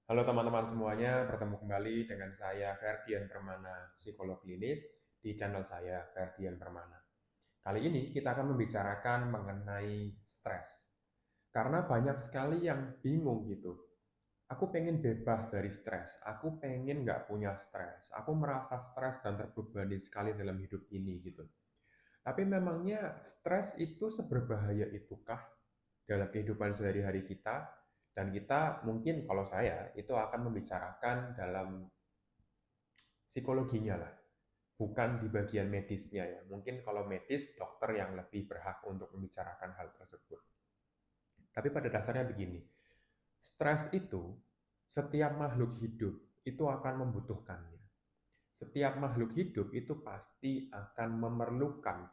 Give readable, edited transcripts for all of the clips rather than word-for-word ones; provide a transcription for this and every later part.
Halo teman-teman semuanya, bertemu kembali dengan saya Ferdian Permana, psikolog klinis di channel saya Ferdian Permana. Kali ini kita akan membicarakan mengenai stres. Karena banyak sekali yang bingung gitu. Aku pengen bebas dari stres, aku pengen nggak punya stres, aku merasa stres dan terbebani sekali dalam hidup ini gitu. Tapi memangnya stres itu seberbahaya itukah dalam kehidupan sehari-hari kita? Dan kita mungkin kalau saya itu akan membicarakan dalam psikologinya lah, bukan di bagian medisnya ya. Mungkin kalau medis dokter yang lebih berhak untuk membicarakan hal tersebut. Tapi pada dasarnya begini, stres itu setiap makhluk hidup itu akan membutuhkannya. Setiap makhluk hidup itu pasti akan memerlukan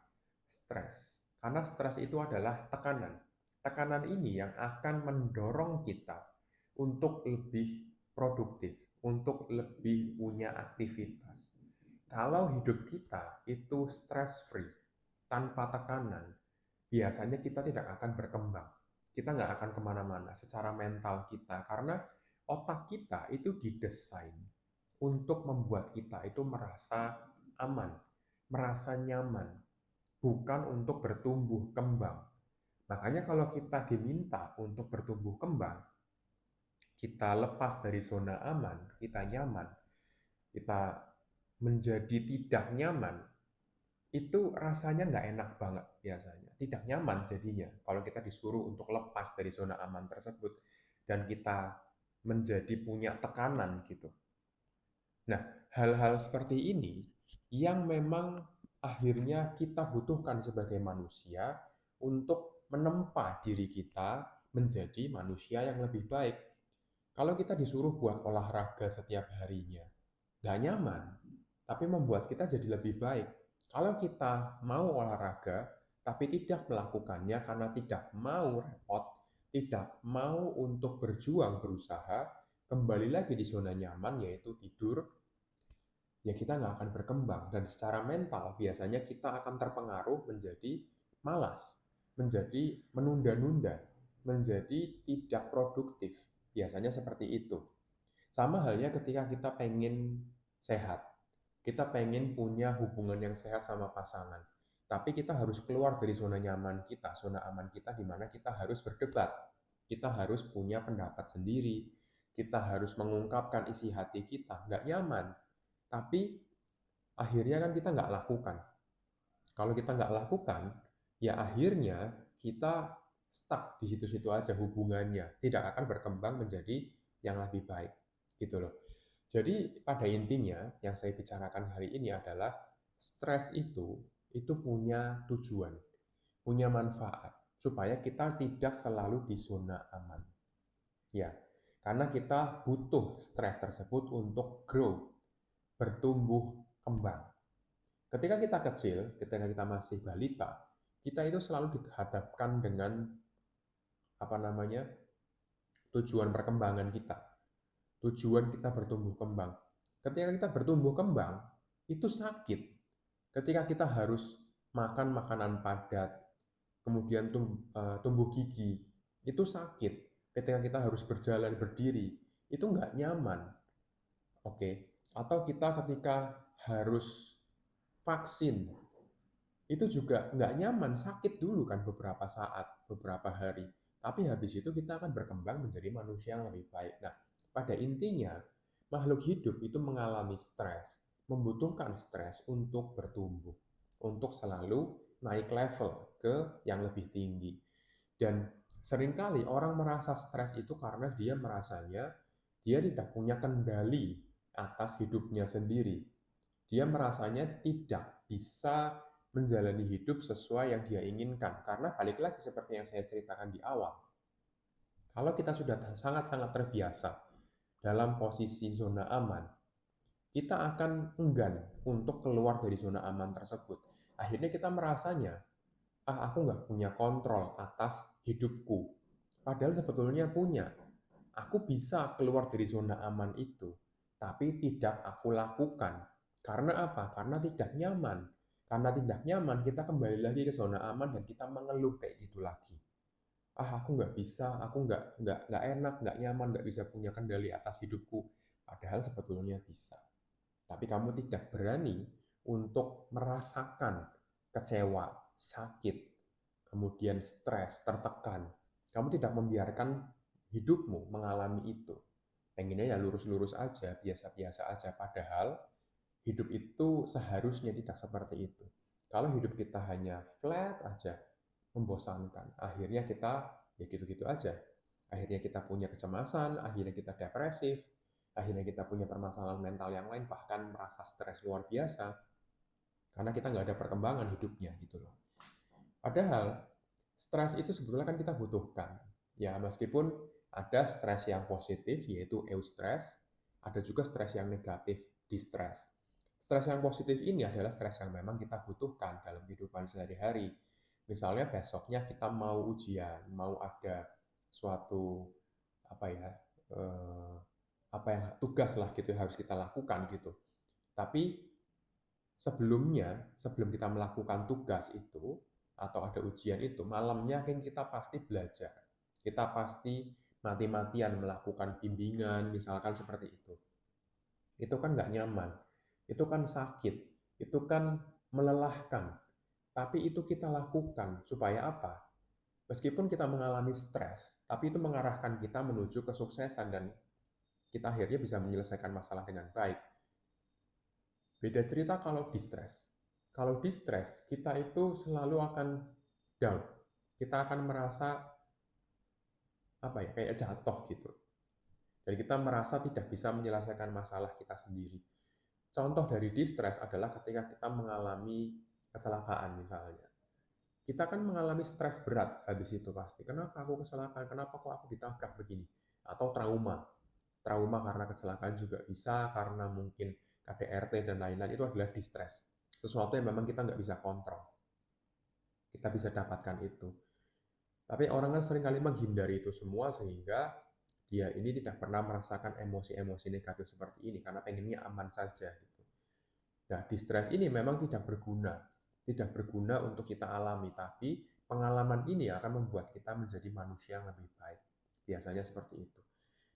stres. Karena stres itu adalah tekanan. Tekanan ini yang akan mendorong kita untuk lebih produktif, untuk lebih punya aktivitas. Kalau hidup kita itu stress free, tanpa tekanan, biasanya kita tidak akan berkembang. Kita nggak akan kemana-mana secara mental kita, karena otak kita itu didesain untuk membuat kita itu merasa aman, merasa nyaman, bukan untuk bertumbuh kembang. Makanya kalau kita diminta untuk bertumbuh kembang, kita lepas dari zona aman, kita nyaman, kita menjadi tidak nyaman, itu rasanya nggak enak banget biasanya. Tidak nyaman jadinya kalau kita disuruh untuk lepas dari zona aman tersebut dan kita menjadi punya tekanan gitu. Nah, hal-hal seperti ini yang memang akhirnya kita butuhkan sebagai manusia untuk menempa diri kita menjadi manusia yang lebih baik. Kalau kita disuruh buat olahraga setiap harinya, nggak nyaman, tapi membuat kita jadi lebih baik. Kalau kita mau olahraga, tapi tidak melakukannya karena tidak mau repot, tidak mau untuk berjuang berusaha, kembali lagi di zona nyaman yaitu tidur, ya kita nggak akan berkembang. Dan secara mental biasanya kita akan terpengaruh menjadi malas, menjadi menunda-nunda, menjadi tidak produktif. Biasanya seperti itu. Sama halnya ketika kita pengen sehat, kita pengen punya hubungan yang sehat sama pasangan. Tapi kita harus keluar dari zona nyaman kita, zona aman kita di mana kita harus berdebat. Kita harus punya pendapat sendiri. Kita harus mengungkapkan isi hati kita. Nggak nyaman, tapi akhirnya kan kita nggak lakukan. Kalau kita nggak lakukan, ya akhirnya kita stuck di situ-situ aja hubungannya, tidak akan berkembang menjadi yang lebih baik, gitu loh. Jadi pada intinya yang saya bicarakan hari ini adalah stres itu punya tujuan, punya manfaat supaya kita tidak selalu di zona aman. Ya, karena kita butuh stres tersebut untuk grow, bertumbuh kembang. Ketika kita kecil, ketika kita masih balita, kita itu selalu dihadapkan dengan apa namanya tujuan perkembangan kita, tujuan kita bertumbuh kembang. Ketika kita bertumbuh kembang, itu sakit. Ketika kita harus makan makanan padat, kemudian tumbuh gigi, itu sakit. Ketika kita harus berjalan berdiri, itu nggak nyaman. Oke, atau kita ketika harus vaksin, itu juga nggak nyaman, sakit dulu kan beberapa saat, beberapa hari. Tapi habis itu kita akan berkembang menjadi manusia yang lebih baik. Nah, pada intinya, makhluk hidup itu mengalami stres, membutuhkan stres untuk bertumbuh, untuk selalu naik level ke yang lebih tinggi. Dan seringkali orang merasa stres itu karena dia merasanya dia tidak punya kendali atas hidupnya sendiri. Dia merasanya tidak bisa menjalani hidup sesuai yang dia inginkan. Karena balik lagi seperti yang saya ceritakan di awal, kalau kita sudah sangat-sangat terbiasa dalam posisi zona aman, kita akan enggan untuk keluar dari zona aman tersebut. Akhirnya kita merasanya, aku nggak punya kontrol atas hidupku. Padahal sebetulnya punya. Aku bisa keluar dari zona aman itu, tapi tidak aku lakukan. Karena apa? Karena tidak nyaman. Karena tidak nyaman, kita kembali lagi ke zona aman dan kita mengeluh kayak gitu lagi. Aku nggak bisa, aku nggak enak, nggak nyaman, nggak bisa punya kendali atas hidupku. Padahal sebetulnya bisa. Tapi kamu tidak berani untuk merasakan kecewa, sakit, kemudian stres, tertekan. Kamu tidak membiarkan hidupmu mengalami itu. Pengennya ya lurus-lurus aja, biasa-biasa aja. Padahal hidup itu seharusnya tidak seperti itu. Kalau hidup kita hanya flat aja, membosankan. Akhirnya kita ya gitu-gitu aja. Akhirnya kita punya kecemasan, akhirnya kita depresif, akhirnya kita punya permasalahan mental yang lain, bahkan merasa stres luar biasa, karena kita nggak ada perkembangan hidupnya gitu loh. Padahal stres itu sebetulnya kan kita butuhkan. Ya meskipun ada stres yang positif yaitu eustress, ada juga stres yang negatif, distress. Stres yang positif ini adalah stres yang memang kita butuhkan dalam kehidupan sehari-hari. Misalnya besoknya kita mau ujian, mau ada suatu apa ya eh, apa yang tugas lah gitu harus kita lakukan gitu. Tapi sebelum kita melakukan tugas itu atau ada ujian itu, malamnya kan kita pasti belajar. Kita pasti mati-matian melakukan bimbingan, misalkan seperti itu. Itu kan nggak nyaman, itu kan sakit, itu kan melelahkan. Tapi itu kita lakukan supaya apa? Meskipun kita mengalami stres, tapi itu mengarahkan kita menuju kesuksesan dan kita akhirnya bisa menyelesaikan masalah dengan baik. Beda cerita kalau distress. Kalau distress, kita itu selalu akan down. Kita akan merasa apa ya, kayak jatuh gitu. Dan kita merasa tidak bisa menyelesaikan masalah kita sendiri. Contoh dari distress adalah ketika kita mengalami kecelakaan misalnya. Kita kan mengalami stres berat habis itu pasti. Kenapa aku kecelakaan? Kenapa kok aku ditabrak begini? Atau trauma. Trauma karena kecelakaan juga bisa, karena mungkin KDRT dan lain-lain, itu adalah distress. Sesuatu yang memang kita nggak bisa kontrol. Kita bisa dapatkan itu. Tapi orang kan seringkali menghindari itu semua sehingga dia ini tidak pernah merasakan emosi-emosi negatif seperti ini karena pengennya aman saja gitu. Nah, distress ini memang tidak berguna. Tidak berguna untuk kita alami, tapi pengalaman ini akan membuat kita menjadi manusia yang lebih baik. Biasanya seperti itu.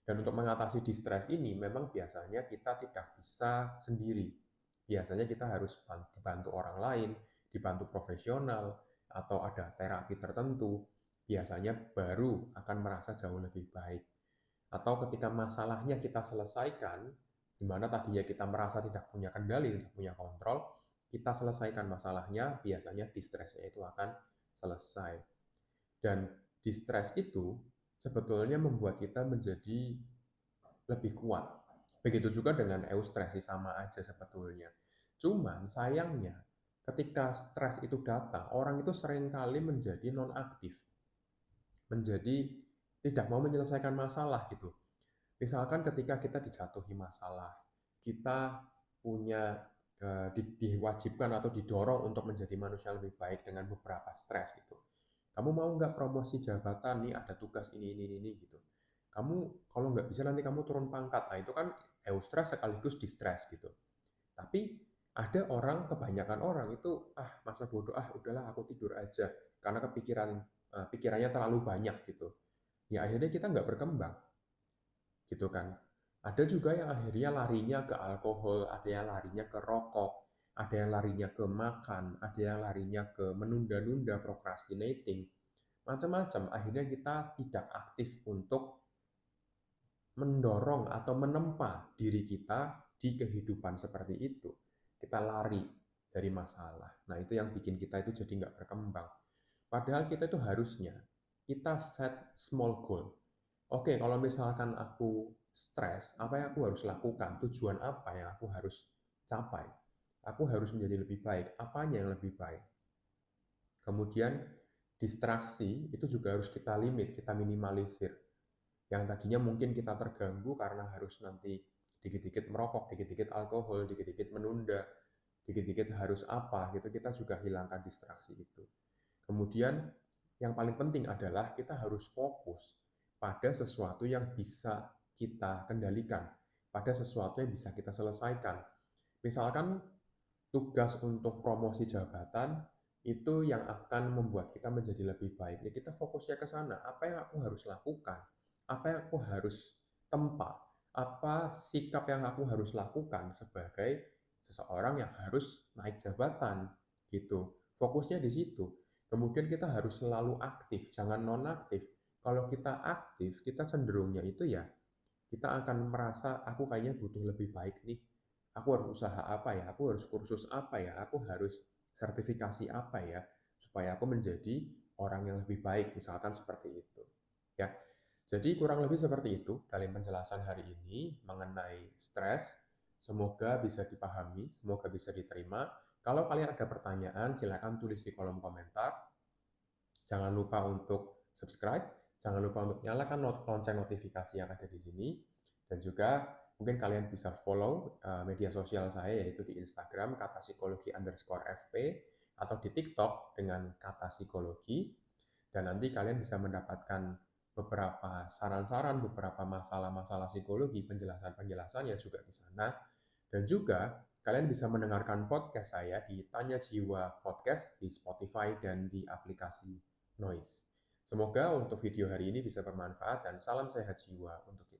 Dan untuk mengatasi distress ini memang biasanya kita tidak bisa sendiri. Biasanya kita harus dibantu orang lain, dibantu profesional, atau ada terapi tertentu. Biasanya baru akan merasa jauh lebih baik. Atau ketika masalahnya kita selesaikan, di mana tadinya kita merasa tidak punya kendali, tidak punya kontrol, kita selesaikan masalahnya, biasanya distressnya itu akan selesai. Dan distress itu sebetulnya membuat kita menjadi lebih kuat. Begitu juga dengan eustress, sama aja sebetulnya. Cuman sayangnya ketika stres itu datang, orang itu seringkali menjadi non-aktif. Menjadi tidak mau menyelesaikan masalah gitu. Misalkan ketika kita dijatuhi masalah, kita punya diwajibkan atau didorong untuk menjadi manusia lebih baik dengan beberapa stres gitu. Kamu mau nggak promosi jabatan nih, ada tugas ini gitu. Kamu kalau nggak bisa nanti kamu turun pangkat. Nah itu kan eustress sekaligus distress gitu. Tapi ada orang, kebanyakan orang itu masa bodoh, udahlah aku tidur aja karena pikirannya terlalu banyak gitu. Ya akhirnya kita nggak berkembang gitu kan. Ada juga yang akhirnya larinya ke alkohol, ada yang larinya ke rokok, ada yang larinya ke makan, ada yang larinya ke menunda-nunda, procrastinating, macam-macam. Akhirnya kita tidak aktif untuk mendorong atau menempa diri kita di kehidupan seperti itu. Kita lari dari masalah. Nah itu yang bikin kita itu jadi nggak berkembang. Padahal kita itu harusnya kita set small goal. Oke, kalau misalkan aku stres, apa yang aku harus lakukan? Tujuan apa yang aku harus capai? Aku harus menjadi lebih baik. Apanya yang lebih baik? Kemudian distraksi itu juga harus kita limit, kita minimalisir. Yang tadinya mungkin kita terganggu karena harus nanti dikit-dikit merokok, dikit-dikit alkohol, dikit-dikit menunda, dikit-dikit harus apa gitu, kita juga hilangkan distraksi itu. Kemudian yang paling penting adalah kita harus fokus pada sesuatu yang bisa kita kendalikan, pada sesuatu yang bisa kita selesaikan. Misalkan tugas untuk promosi jabatan itu yang akan membuat kita menjadi lebih baik. Ya kita fokusnya ke sana. Apa yang aku harus lakukan? Apa yang aku harus tempa? Apa sikap yang aku harus lakukan sebagai seseorang yang harus naik jabatan gitu. Fokusnya di situ. Kemudian kita harus selalu aktif, jangan nonaktif. Kalau kita aktif, kita cenderungnya itu ya kita akan merasa aku kayaknya butuh lebih baik nih. Aku harus usaha apa ya? Aku harus kursus apa ya? Aku harus sertifikasi apa ya? Supaya aku menjadi orang yang lebih baik, misalkan seperti itu. Ya. Jadi kurang lebih seperti itu dalam penjelasan hari ini mengenai stres. Semoga bisa dipahami, semoga bisa diterima. Kalau kalian ada pertanyaan, silakan tulis di kolom komentar. Jangan lupa untuk subscribe, jangan lupa untuk nyalakan lonceng notifikasi yang ada di sini, dan juga mungkin kalian bisa follow media sosial saya yaitu di Instagram kata psikologi_fp atau di TikTok dengan kata psikologi, dan nanti kalian bisa mendapatkan beberapa saran-saran, beberapa masalah-masalah psikologi, penjelasan-penjelasan yang juga di sana, dan juga kalian bisa mendengarkan podcast saya di Tanya Jiwa Podcast di Spotify dan di aplikasi Noise. Semoga untuk video hari ini bisa bermanfaat dan salam sehat jiwa untuk kita.